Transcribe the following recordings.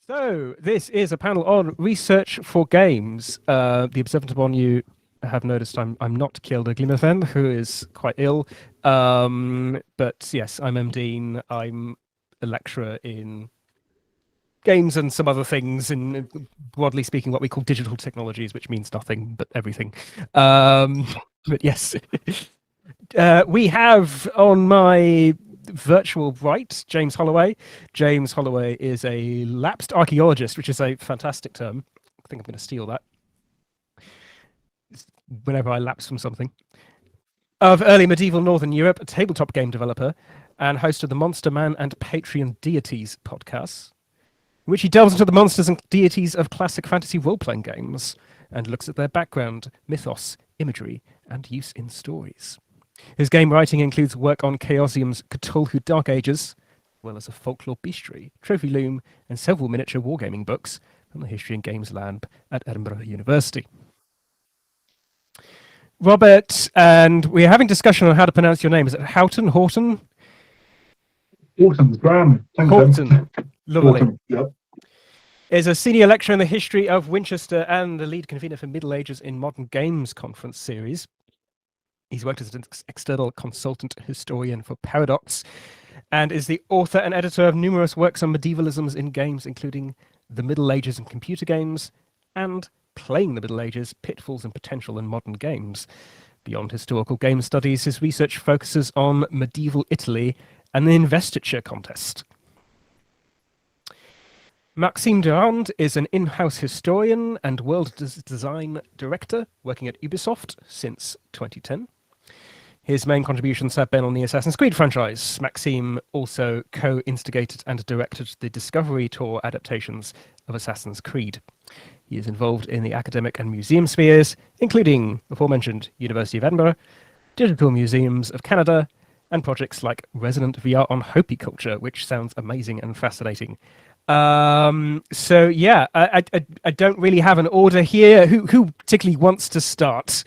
So this is a panel on research for games. The observant upon you have noticed I'm not Kjeld Glimerfen, who is quite ill. But yes, I'm MD. I'm a lecturer in games and some other things, and broadly speaking, what we call digital technologies, which means nothing but everything. But yes, we have on my virtual right James Holloway. James Holloway is a lapsed archaeologist, which is a fantastic term. I think I'm going to steal that whenever I lapse from something. Of early medieval Northern Europe, a tabletop game developer, and host of the Monster Man and Patreon Deities podcasts, in which he delves into the monsters and deities of classic fantasy role-playing games and looks at their background, mythos, imagery, and use in stories. His game writing includes work on Chaosium's Cthulhu Dark Ages, as well as a folklore bestiary, trophy loom, and several miniature wargaming books from the History and Games Lab at Edinburgh University. Robert, and we're having discussion on how to pronounce your name. Is it Houghton? Houghton, grand. Houghton. Lovely. Houghton, yep. Is a senior lecturer in the history of Winchester and the lead convener for Middle Ages in Modern Games conference series. He's worked as an external consultant historian for Paradox and is the author and editor of numerous works on medievalisms in games, including The Middle Ages and Computer Games and Playing the Middle Ages, Pitfalls and Potential in Modern Games. Beyond historical game studies, his research focuses on medieval Italy and the Investiture contest. Maxime Durand is an in-house historian and world design director working at Ubisoft since 2010. His main contributions have been on the Assassin's Creed franchise. Maxime also co-instigated and directed the Discovery Tour adaptations of Assassin's Creed. He is involved in the academic and museum spheres, including aforementioned University of Edinburgh, Digital Museums of Canada, and projects like Resonant VR on Hopi culture, which sounds amazing and fascinating. So yeah, I don't really have an order here. Who particularly wants to start?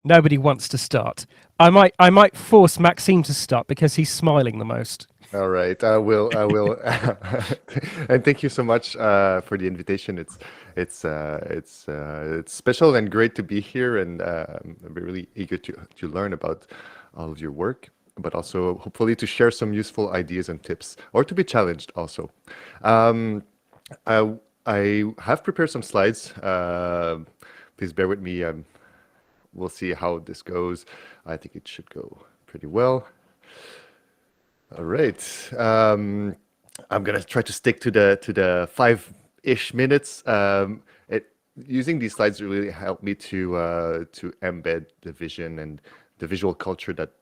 Nobody wants to start. I might force Maxime to start because he's smiling the most. All right, I will. And thank you so much for the invitation. It's special and great to be here, and I'm really eager to learn about all of your work, but also hopefully to share some useful ideas and tips, or to be challenged also. I have prepared some slides. Please bear with me. We'll see how this goes. I think it should go pretty well. All right. I'm gonna try to stick to the 5-ish minutes. Using these slides really helped me to embed the vision and the visual culture that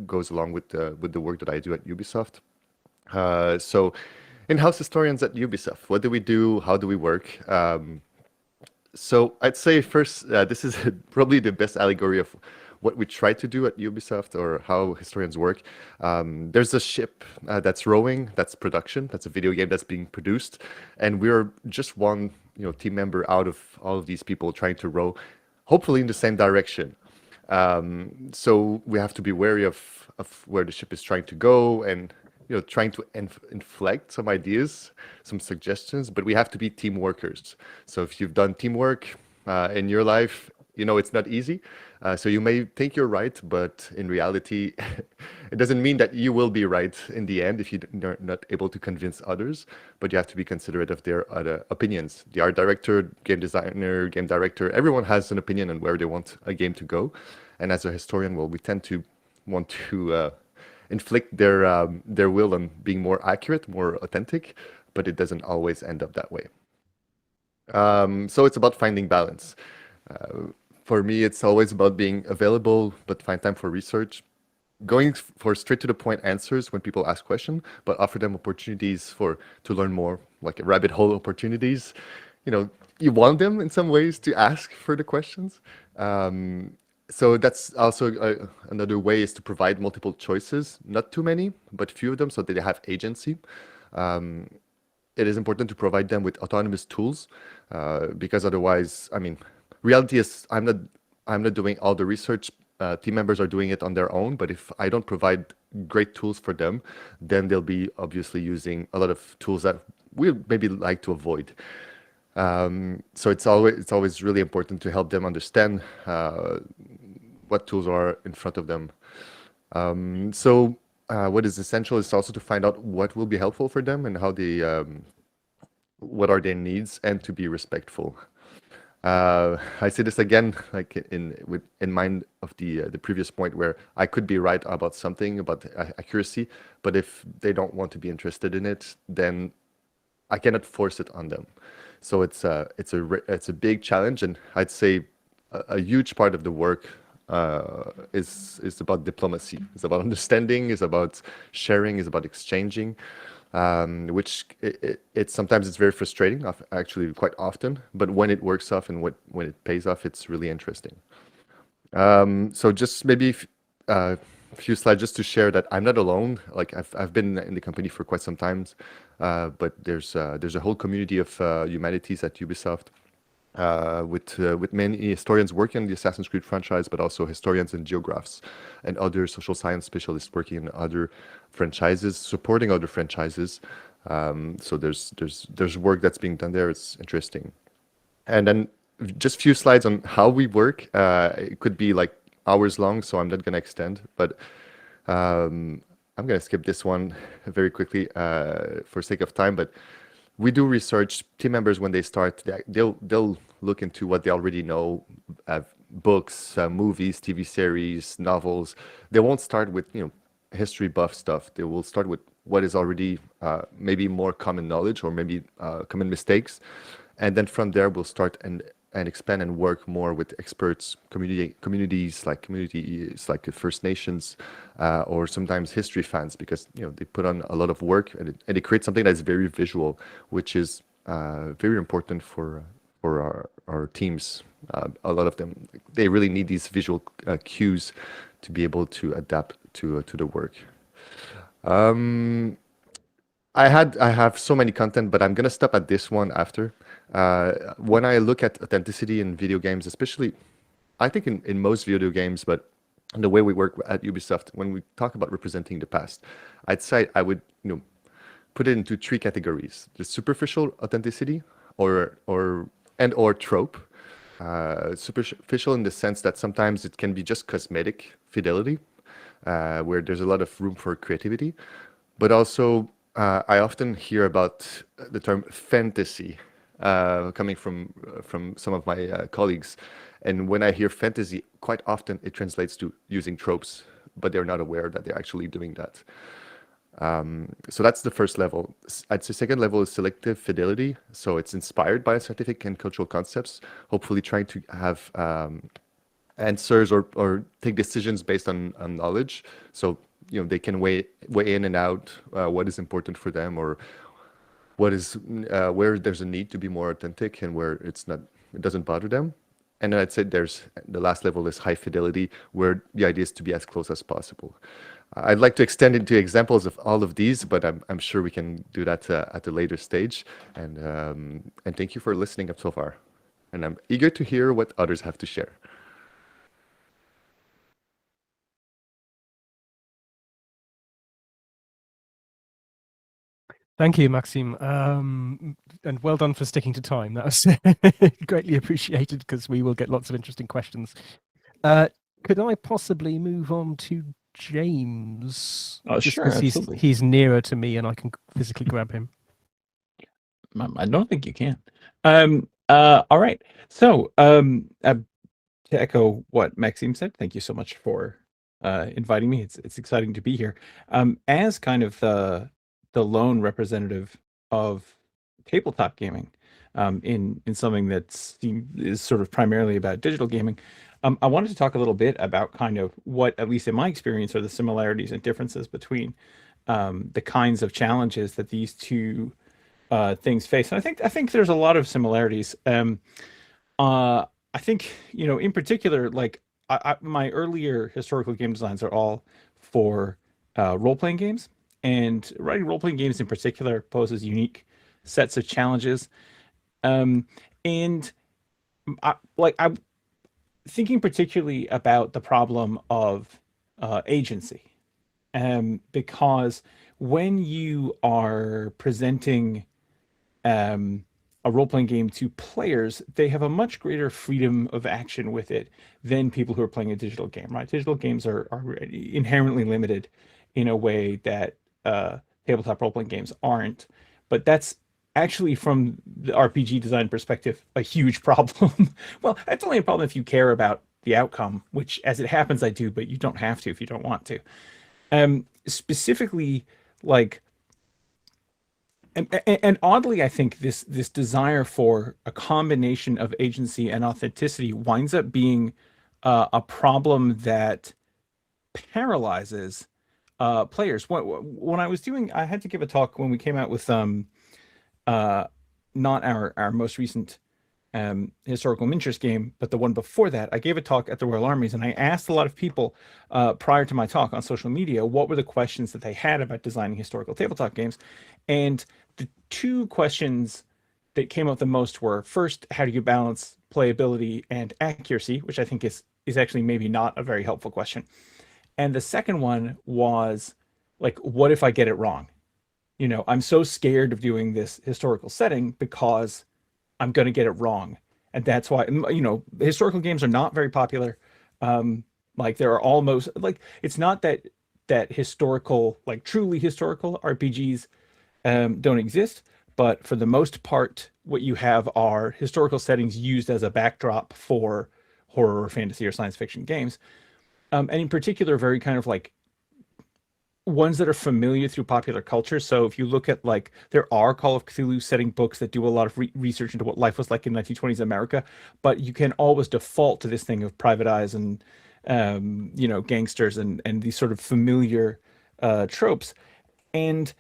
goes along with the work that I do at Ubisoft. So, in-house historians at Ubisoft, what do we do? How do we work? So I'd say first, this is probably the best allegory of what we try to do at Ubisoft, or how historians work. There's a ship that's rowing, that's production, that's a video game that's being produced, and we're just one team member out of all of these people trying to row, hopefully in the same direction. So we have to be wary of where the ship is trying to go, and trying to inflect some ideas, some suggestions, but we have to be team workers. So if you've done teamwork in your life, it's not easy. So you may think you're right, but in reality, it doesn't mean that you will be right in the end if you're not able to convince others, but you have to be considerate of their other opinions. The art director, game designer, game director, everyone has an opinion on where they want a game to go. And as a historian, well, we tend to want to inflict their will on being more accurate, more authentic, but it doesn't always end up that way. So it's about finding balance. For me, it's always about being available, but find time for research. Going for straight to the point answers when people ask questions, but offer them opportunities to learn more, like rabbit hole opportunities. You want them in some ways to ask further questions. So that's also another way, is to provide multiple choices, not too many, but few of them, so that they have agency. It is important to provide them with autonomous tools, because otherwise, reality is I'm not doing all the research, team members are doing it on their own, but if I don't provide great tools for them, then they'll be obviously using a lot of tools that we maybe like to avoid. So it's always really important to help them understand what tools are in front of them. What is essential is also to find out what will be helpful for them and how they what are their needs, and to be respectful. I say this again, like in mind of the previous point, where I could be right about something about accuracy, but if they don't want to be interested in it, then I cannot force it on them. So it's a big challenge, and I'd say a huge part of the work is about diplomacy. It's about understanding. It's about sharing. It's about exchanging, which it's sometimes it's very frustrating, actually quite often. But when it works off and when it pays off, it's really interesting. So just maybe a few slides just to share that I'm not alone. Like I've been in the company for quite some time, but there's a whole community of humanities at Ubisoft, with many historians working on the Assassin's Creed franchise, but also historians and geographs and other social science specialists working in other franchises, supporting other franchises. So there's work that's being done there. It's interesting. And then just a few slides on how we work. It could be like hours long, so I'm not going to extend, but I'm going to skip this one very quickly for sake of time. But we do research. Team members, when they start, they'll look into what they already know, books, movies, TV series, novels. They won't start with history buff stuff. They will start with what is already maybe more common knowledge, or maybe common mistakes, and then from there we'll start and expand and work more with experts, communities like the First Nations, or sometimes history fans, because they put on a lot of work, and they create something that's very visual, which is very important for our teams. A lot of them, they really need these visual cues to be able to adapt to the work. I have so many content, but I'm gonna stop at this one after. When I look at authenticity in video games, especially, I think in most video games, but the way we work at Ubisoft, when we talk about representing the past, I'd say I would put it into three categories: the superficial authenticity, or trope. Superficial in the sense that sometimes it can be just cosmetic fidelity, where there's a lot of room for creativity, but also I often hear about the term fantasy coming from some of my colleagues, and when I hear fantasy, quite often it translates to using tropes, but they're not aware that they're actually doing that. So that's the first level. I'd say second level is selective fidelity. So it's inspired by scientific and cultural concepts, hopefully trying to have answers or take decisions based on knowledge. So they can weigh in and out what is important for them, or what is where there's a need to be more authentic, and where it doesn't bother them. And then I'd say there's the last level is high fidelity, where the idea is to be as close as possible. I'd like to extend into examples of all of these, but I'm sure we can do that at a later stage. And thank you for listening up so far. And I'm eager to hear what others have to share. Thank you, Maxime, and well done for sticking to time. That was greatly appreciated, because we will get lots of interesting questions. Could I possibly move on to James? Oh, just sure, because absolutely. he's nearer to me and I can physically grab him. I don't think you can. All right. So, to echo what Maxime said, thank you so much for inviting me. It's exciting to be here. As kind of the lone representative of tabletop gaming, in something is sort of primarily about digital gaming, I wanted to talk a little bit about kind of what, at least in my experience, are the similarities and differences between the kinds of challenges that these two things face. And I think there's a lot of similarities. I think, in particular, like my earlier historical game designs are all for role-playing games, and writing role-playing games in particular poses unique sets of challenges. And thinking particularly about the problem of agency, because when you are presenting a role-playing game to players, they have a much greater freedom of action with it than people who are playing a digital game, right? Digital games are inherently limited in a way that tabletop role-playing games aren't. But that's actually, from the RPG design perspective, a huge problem. Well, that's only a problem if you care about the outcome, which, as it happens, I do, but you don't have to if you don't want to. Specifically, like, and oddly, I think this desire for a combination of agency and authenticity winds up being a problem that paralyzes players. When I was doing, I had to give a talk when we came out with not our most recent historical miniatures game, but the one before that. I gave a talk at the Royal Armies, and I asked a lot of people prior to my talk on social media what were the questions that they had about designing historical tabletop games. And the two questions that came up the most were, first, how do you balance playability and accuracy, which I think is actually maybe not a very helpful question. And the second one was, like, what if I get it wrong? You know, I'm so scared of doing this historical setting because I'm going to get it wrong. And that's why, you know, historical games are not very popular. Like, there are almost, like, it's not that historical, like truly historical RPGs don't exist, but for the most part, what you have are historical settings used as a backdrop for horror or fantasy or science fiction games. And in particular, very kind of like ones that are familiar through popular culture. So if you look at, like, there are Call of Cthulhu setting books that do a lot of research into what life was like in 1920s America, but you can always default to this thing of private eyes and you know, gangsters and these sort of familiar tropes. And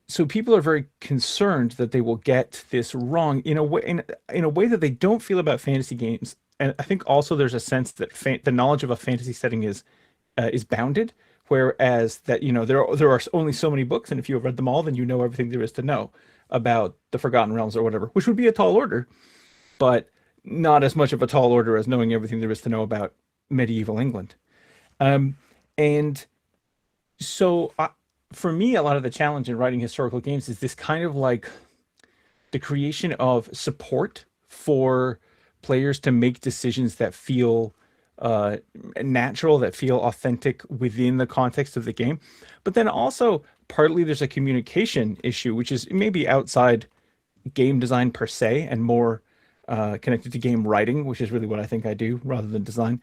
so people are very concerned that they will get this wrong in a way, in a way that they don't feel about fantasy games. And I think also there's a sense that the knowledge of a fantasy setting is bounded, whereas that, you know, there are only so many books, and if you have read them all, then you know everything there is to know about the Forgotten Realms or whatever, which would be a tall order, but not as much of a tall order as knowing everything there is to know about medieval England. And so for me, a lot of the challenge in writing historical games is this kind of like the creation of support for players to make decisions that feel natural, that feel authentic within the context of the game. But then also, partly there's a communication issue, which is maybe outside game design per se and more connected to game writing, which is really what I think I do rather than design,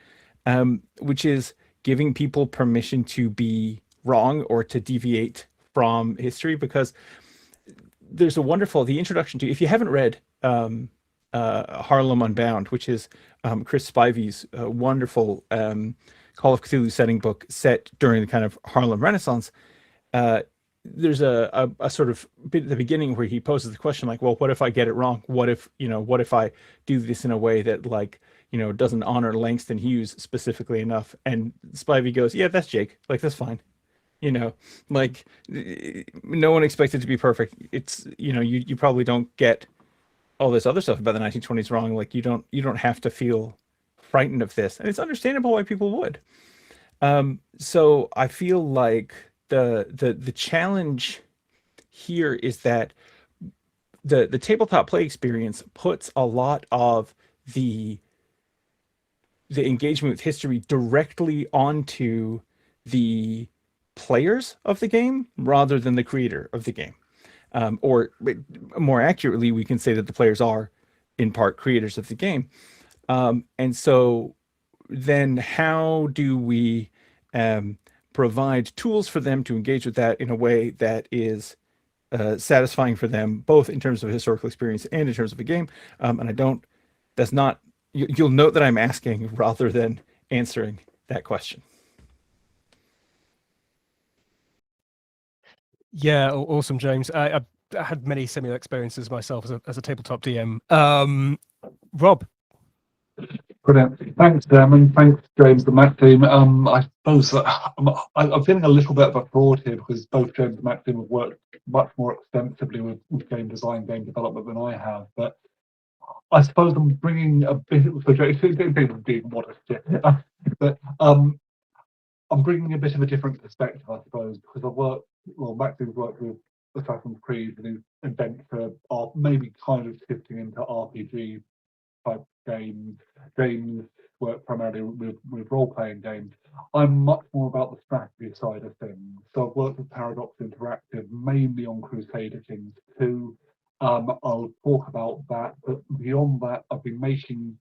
which is giving people permission to be wrong or to deviate from history. Because there's the introduction to, if you haven't read Harlem Unbound, which is Chris Spivey's wonderful Call of Cthulhu setting book set during the kind of Harlem Renaissance, there's a sort of bit at the beginning where he poses the question, like, well, what if I get it wrong? What if I do this in a way that, like, you know, doesn't honor Langston Hughes specifically enough? And Spivey goes, yeah, that's Jake. Like, that's fine. You know, like, no one expects it to be perfect. It's, you know, you probably don't get all this other stuff about the 1920s wrong. Like, you don't have to feel frightened of this, and it's understandable why people would. So I feel like the challenge here is that the tabletop play experience puts a lot of the engagement with history directly onto the players of the game rather than the creator of the game. Or more accurately, we can say that the players are in part creators of the game. And so then how do we provide tools for them to engage with that in a way that is satisfying for them, both in terms of historical experience and in terms of a game? You'll note that I'm asking rather than answering that question. Yeah, awesome, James. I had many similar experiences myself as a tabletop DM. Rob. Brilliant. Thanks, and thanks, James, the Mac team. I suppose I'm feeling a little bit of a fraud here because both James and Mac team have worked much more extensively with game design, game development than I have. But I suppose I'm bringing a bit of being modest, yeah. But I'm bringing a bit of a different perspective, I suppose, because Maxine's worked with Assassin's Creed and Investiture are maybe kind of shifting into RPG type games work primarily with role-playing games. I'm much more about the strategy side of things. So I've worked with Paradox Interactive mainly on Crusader Kings 2. I'll talk about that, but beyond that, I've been making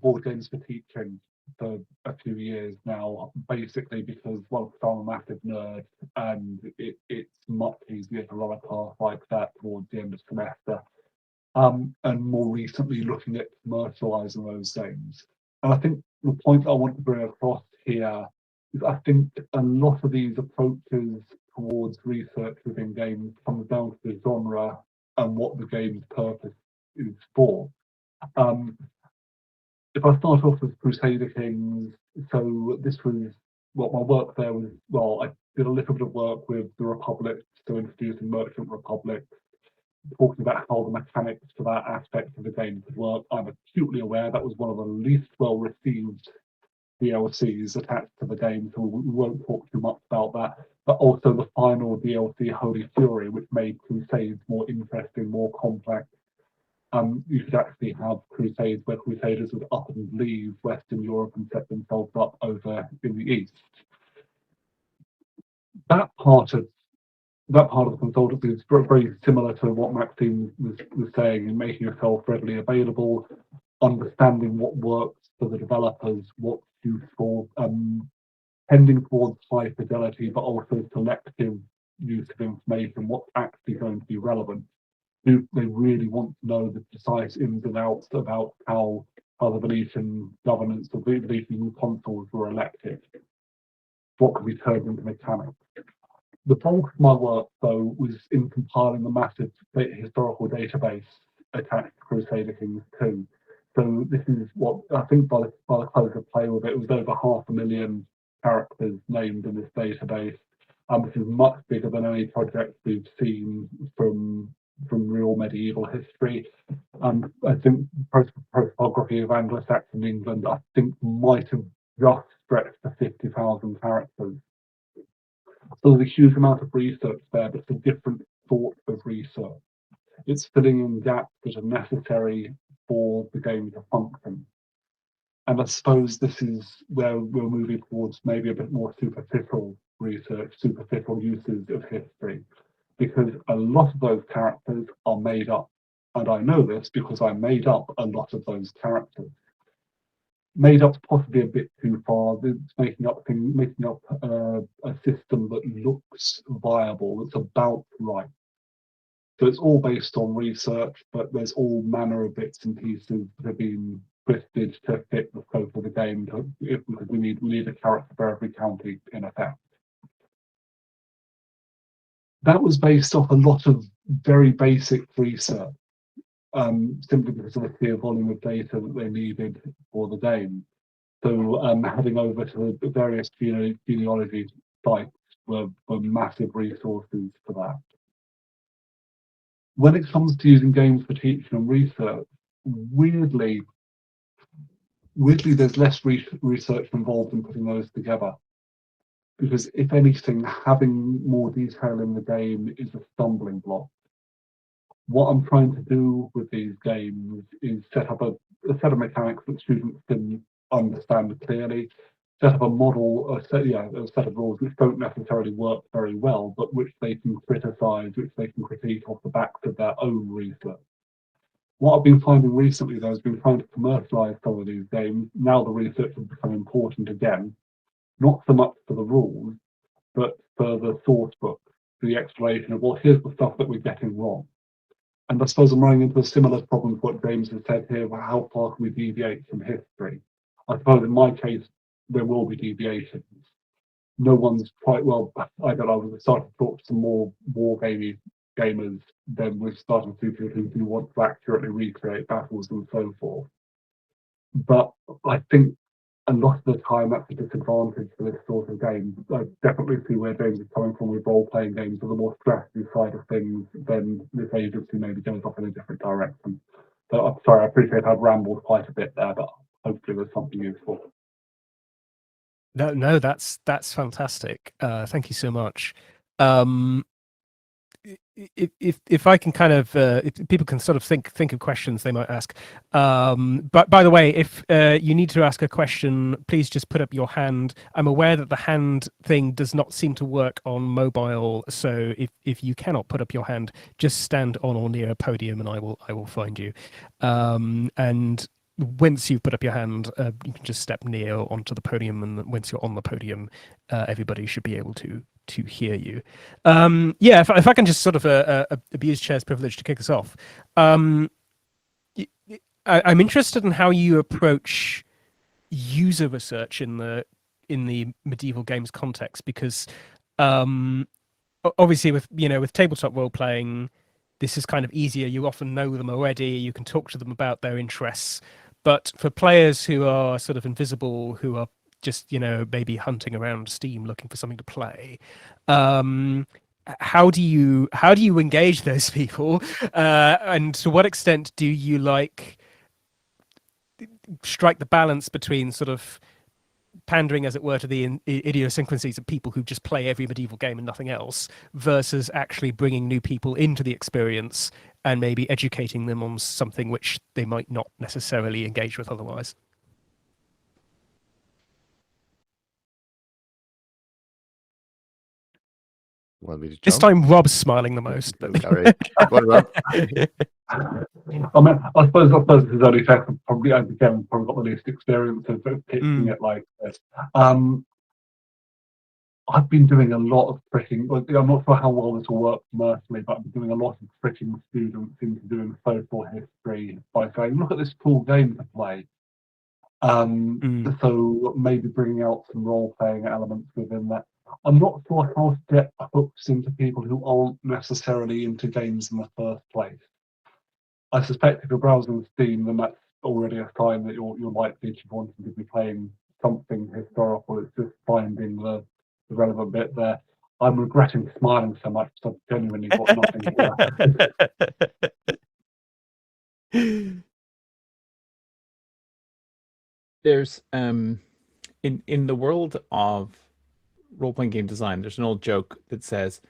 board games for teaching for a few years now, basically because, well, I'm a massive nerd and it's much easier to run a class like that towards the end of semester. And more recently looking at commercializing those games. And I think the point I want to bring across here is I think a lot of these approaches towards research within games comes down to the genre and what the game's purpose is for. If I start off with Crusader Kings, so this was what my work there was. Well, I did a little bit of work with the Republic, so introducing Merchant Republic, talking about how the mechanics for that aspect of the game could work. I'm acutely aware that was one of the least well received DLCs attached to the game, so we won't talk too much about that. But also the final DLC, Holy Fury, which made Crusades more interesting, more complex. You could actually have Crusades where Crusaders would up and leave Western Europe and set themselves up over in the East. That part of the consultancy is very similar to what Maxine was saying, in making yourself readily available, understanding what works for the developers, what's useful, tending towards high fidelity, but also selective use of information, what's actually going to be relevant. Do they really want to know the precise ins and outs about how the Venetian governance or the Venetian consuls were elected? What can be turned into mechanics? The bulk of my work, though, was in compiling the massive historical database attached to Crusader Kings 2. So this is what I think by the close of play with it was over 500,000 characters named in this database. This is much bigger than any project we've seen from real medieval history. I think prosopography of Anglo-Saxon England, I think, might have just stretched to 50,000 characters. So there's a huge amount of research there, but it's a different sort of research. It's filling in gaps that are necessary for the game to function. And I suppose this is where we're moving towards maybe a bit more superficial research, superficial uses of history, because a lot of those characters are made up. And I know this because I made up a lot of those characters. Made up's possibly a bit too far. It's making up a system that looks viable, that's about right. So it's all based on research, but there's all manner of bits and pieces that have been twisted to fit the scope of the game, because we need a character for every county in effect. That was based off a lot of very basic research, simply because of the sheer volume of data that they needed for the game. So heading over to the various genealogy sites were massive resources for that. When it comes to using games for teaching and research, weirdly there's less research involved in putting those together. Because if anything, having more detail in the game is a stumbling block. What I'm trying to do with these games is set up a set of mechanics that students can understand clearly, set up a model, a set of rules which don't necessarily work very well, but which they can criticize, which they can critique off the backs of their own research. What I've been finding recently, though, has been trying to commercialize some of these games. Now the research has become important again, not so much for the rules, but for the source book, for the explanation of, well, here's the stuff that we're getting wrong. And I suppose I'm running into a similar problem to what James has said here, about how far can we deviate from history. I suppose in my case, there will be deviations. No one's quite, well, I don't know, we've started to talk to some more gamers, then we're starting to see people who want to accurately recreate battles and so forth. But I think a lot of the time that's a disadvantage for this sort of game. I definitely see where James is coming from with role-playing games, or the more strategy side of things, then this agency maybe goes off in a different direction. So I'm sorry, I appreciate I've rambled quite a bit there, but hopefully there's something useful. No, that's fantastic. Thank you so much. If I can kind of if people can sort of think of questions they might ask. But by the way, if you need to ask a question, please just put up your hand. I'm aware that the hand thing does not seem to work on mobile, so if you cannot put up your hand, just stand on or near a podium, and I will find you. And once you've put up your hand, you can just step near onto the podium, and once you're on the podium, everybody should be able to hear you. Yeah, if I can just sort of abuse Chair's privilege to kick us off. I'm interested in how you approach user research in the medieval games context, because obviously with tabletop role playing, this is kind of easier. You often know them already. You can talk to them about their interests. But for players who are sort of invisible, who are just maybe hunting around Steam looking for something to play, how do you engage those people, and to what extent do you strike the balance between sort of pandering, as it were, to the idiosyncrasies of people who just play every medieval game and nothing else, versus actually bringing new people into the experience and maybe educating them on something which they might not necessarily engage with otherwise? Want me to This jump? time Rob's smiling the most. But All right. Go on, Rob. I mean, I suppose this is only fair. Probably, again, probably got the least experience of pitching it like this. I've been doing a lot of tricking. I'm not sure how well this will work commercially, but I've been doing a lot of tricking students into doing social history by saying, "Look at this cool game to play." So maybe bringing out some role-playing elements within that. I'm not sure how to get hooks into people who aren't necessarily into games in the first place. I suspect if you're browsing Steam, then that's already a sign that you're likely to want to be playing something historical. It's just finding the relevant bit there. I'm regretting smiling so much because I've genuinely got nothing here. There's in the world of role-playing game design, there's an old joke that says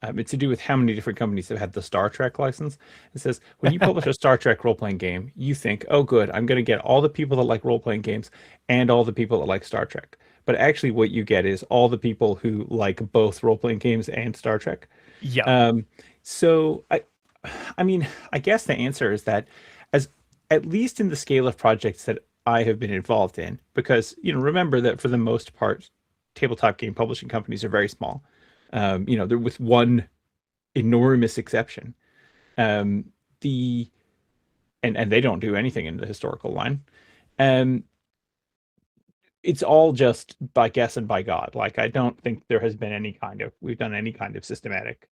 it's to do with how many different companies have had the Star Trek license. It says, when you publish a Star Trek role-playing game, you think, oh good, I'm going to get all the people that like role-playing games and all the people that like Star Trek. But actually what you get is all the people who like both role-playing games and Star Trek. Yeah. So I mean, I guess the answer is that, as at least in the scale of projects that I have been involved in, because remember that for the most part, tabletop game publishing companies are very small. They're, with one enormous exception. And they don't do anything in the historical line. It's all just by guess and by God. Like, I don't think there has been we've done any kind of systematic,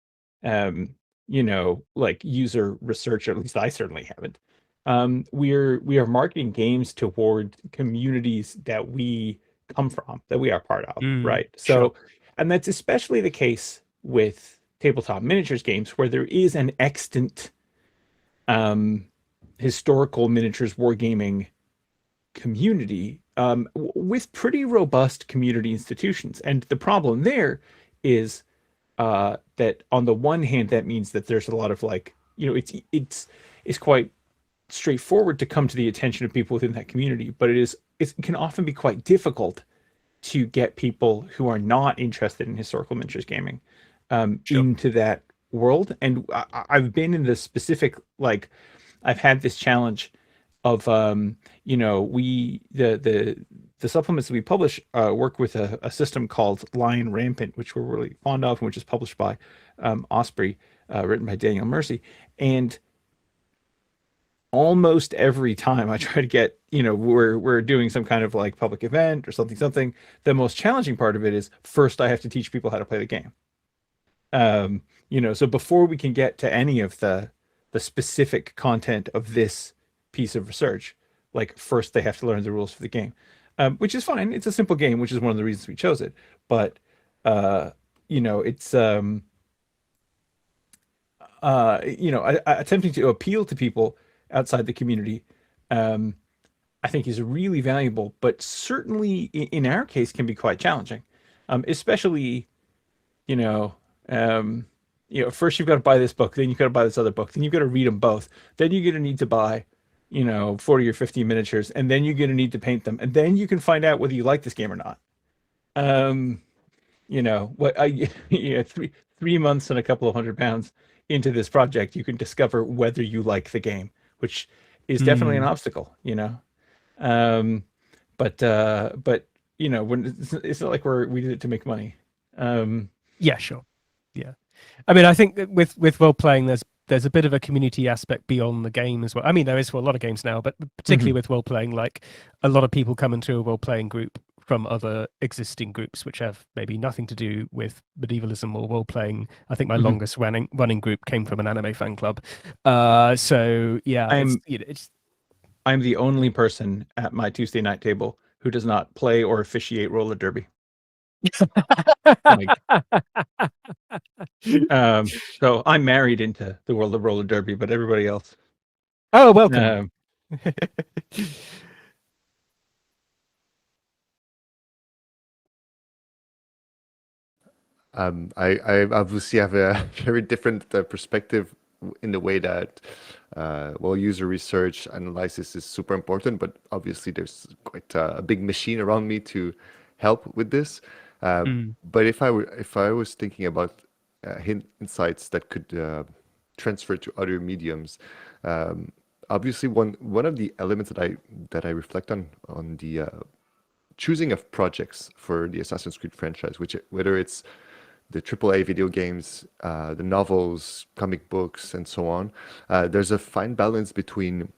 like user research, or at least I certainly haven't. We are marketing games toward communities that we come from, that we are part of, right? So, sure. And that's especially the case with tabletop miniatures games, where there is an extant historical miniatures wargaming community with pretty robust community institutions. And the problem there is that on the one hand, that means that there's a lot of it's quite straightforward to come to the attention of people within that community, but it can often be quite difficult to get people who are not interested in historical miniatures gaming into that world. And I've been in the specific, I've had this challenge of the supplements that we publish work with a system called Lion Rampant, which we're really fond of, and which is published by Osprey, written by Daniel Mercy. And almost every time I try to get, we're doing some kind of public event or something, the most challenging part of it is, first I have to teach people how to play the game. So before we can get to any of the specific content of this piece of research, first they have to learn the rules for the game, which is fine. It's a simple game, which is one of the reasons we chose it. But it's attempting to appeal to people outside the community, I think is really valuable, but certainly in our case can be quite challenging, especially, you know, first you've got to buy this book, then you've got to buy this other book, then you've got to read them both, then you're going to need to buy, 40 or 50 miniatures, and then you're going to need to paint them, and then you can find out whether you like this game or not. What I 3 months and a couple of £100 into this project, you can discover whether you like the game, which is definitely an obstacle, but when it's not like we did it to make money. Yeah, sure. Yeah, I mean, I think that with role playing, there's a bit of a community aspect beyond the game as well. I mean, there is for a lot of games now, but particularly with role playing, like a lot of people come into a role playing group from other existing groups, which have maybe nothing to do with medievalism or role playing. I think my longest running group came from an anime fan club. So yeah, I'm the only person at my Tuesday night table who does not play or officiate roller derby. So I'm married into the world of roller derby, but everybody else. Oh, welcome. I obviously have a very different perspective in the way that, user research analysis is super important, but obviously there's quite a big machine around me to help with this. But if I was thinking about insights that could transfer to other mediums, obviously one of the elements that I reflect on the choosing of projects for the Assassin's Creed franchise, whether it's the AAA video games, the novels, comic books, and so on, there's a fine balance between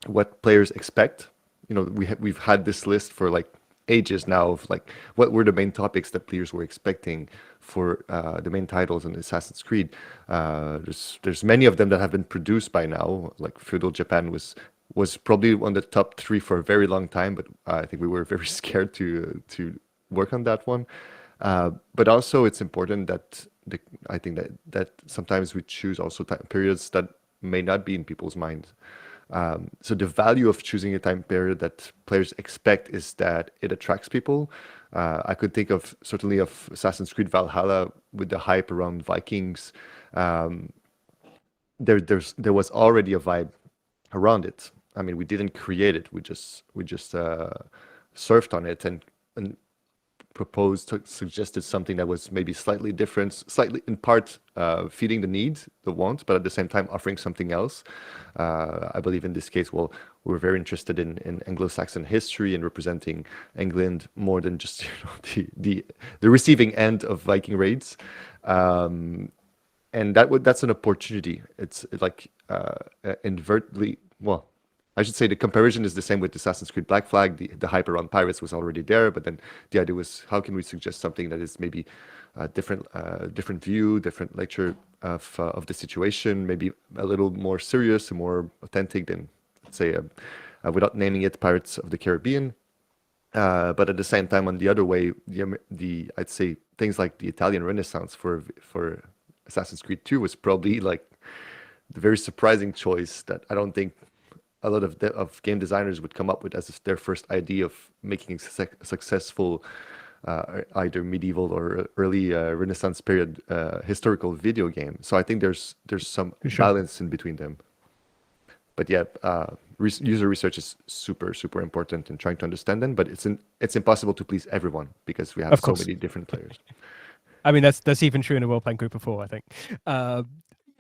what players expect. We've had this list for like ages now of like what were the main topics that players were expecting for the main titles in Assassin's Creed. There's many of them that have been produced by now. Like Feudal Japan was probably on the top 3 for a very long time, but I think we were very scared to work on that one. But also it's important that I think that sometimes we choose also time periods that may not be in people's minds. So the value of choosing a time period that players expect is that it attracts people. I could think certainly of Assassin's Creed Valhalla with the hype around Vikings. There was already a vibe around it. I mean, we didn't create it. We just surfed on it and suggested something that was maybe slightly different, slightly in part feeding the need, the want, but at the same time offering something else. I believe in this case, we're very interested in Anglo-Saxon history and representing England more than just the receiving end of Viking raids, and that's an opportunity. It's like inadvertently, well, I should say the comparison is the same with Assassin's Creed Black Flag. The hype around pirates was already there, but then the idea was, how can we suggest something that is maybe a different view, different lecture of the situation, maybe a little more serious and more authentic than, let's say, without naming it, Pirates of the Caribbean. But at the same time, on the other way, I'd say things like the Italian Renaissance for Assassin's Creed 2 was probably like the very surprising choice that I don't think a lot of game designers would come up with as their first idea of making a successful either medieval or early Renaissance period historical video game. So I think there's some balance in between them. But yeah, user research is super, super important in trying to understand them. But it's impossible to please everyone because we have so many different players. I mean, that's even true in a role-playing group of 4, I think.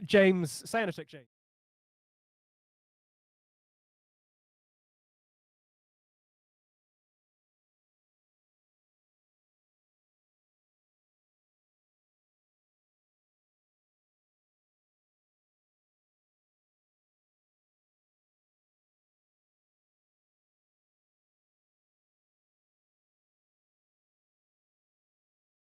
James, Cyanotic James.